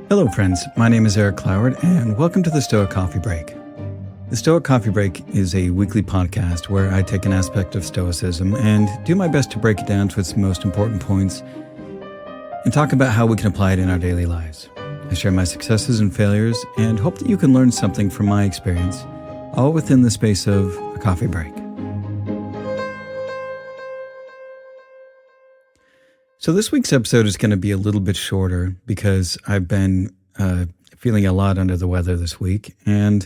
Hello friends, my name is Eric Cloward and welcome to the Stoic Coffee Break. The Stoic Coffee Break is a weekly podcast where I take an aspect of Stoicism and do my best to break it down to its most important points and talk about how we can apply it in our daily lives. I share my successes and failures and hope that you can learn something from my experience, all within the space of a coffee break. So this week's episode is going to be a little bit shorter because I've been feeling a lot under the weather this week. And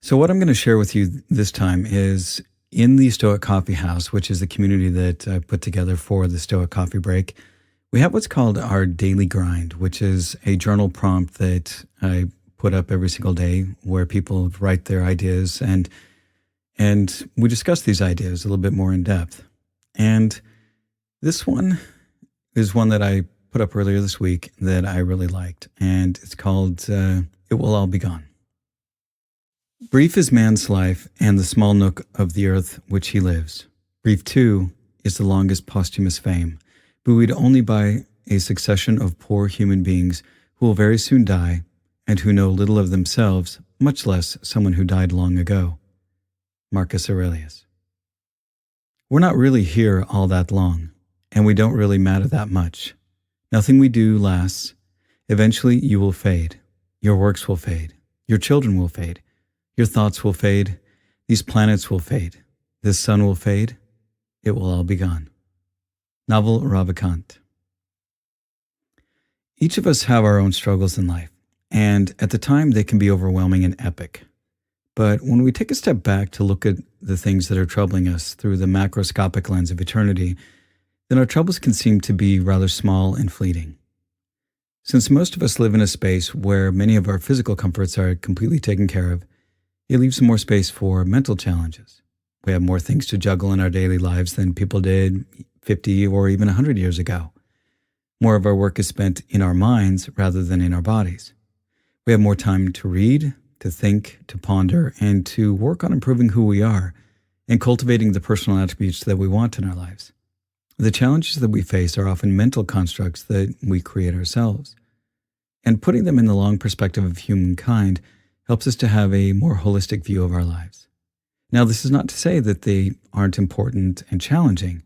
so what I'm going to share with you this time is in the Stoic Coffee House, which is the community that I put together for the Stoic Coffee Break, we have what's called our daily grind, which is a journal prompt that I put up every single day where people write their ideas and we discuss these ideas a little bit more in depth. And this one is one that I put up earlier this week that I really liked, and it's called It Will All Be Gone. Brief is man's life and the small nook of the earth which he lives. Brief, too, is the longest posthumous fame, buoyed only by a succession of poor human beings who will very soon die and who know little of themselves, much less someone who died long ago. Marcus Aurelius. We're not really here all that long, and we don't really matter that much. Nothing we do lasts. Eventually you will fade. Your works will fade. Your children will fade. Your thoughts will fade. These planets will fade. This sun will fade. It will all be gone. Novel Ravikant. Each of us have our own struggles in life, and at the time they can be overwhelming and epic. But when we take a step back to look at the things that are troubling us through the macroscopic lens of eternity, then our troubles can seem to be rather small and fleeting. Since most of us live in a space where many of our physical comforts are completely taken care of, it leaves more space for mental challenges. We have more things to juggle in our daily lives than people did 50 or even 100 years ago. More of our work is spent in our minds rather than in our bodies. We have more time to read, to think, to ponder, and to work on improving who we are and cultivating the personal attributes that we want in our lives. The challenges that we face are often mental constructs that we create ourselves, and putting them in the long perspective of humankind helps us to have a more holistic view of our lives. Now, this is not to say that they aren't important and challenging,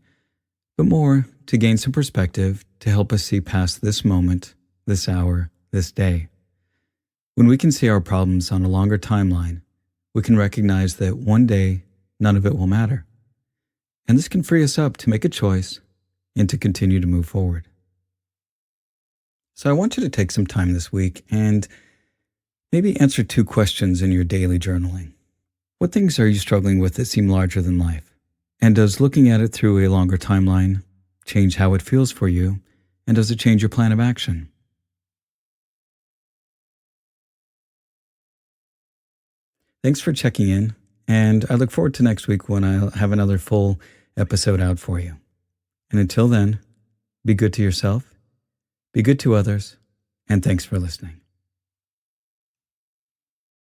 but more to gain some perspective to help us see past this moment, this hour, this day. When we can see our problems on a longer timeline, we can recognize that one day none of it will matter. And this can free us up to make a choice and to continue to move forward. So I want you to take some time this week and maybe answer 2 questions in your daily journaling. What things are you struggling with that seem larger than life? And does looking at it through a longer timeline change how it feels for you? And does it change your plan of action? Thanks for checking in, and I look forward to next week when I'll have another full episode out for you. And until then, be good to yourself, be good to others, and thanks for listening.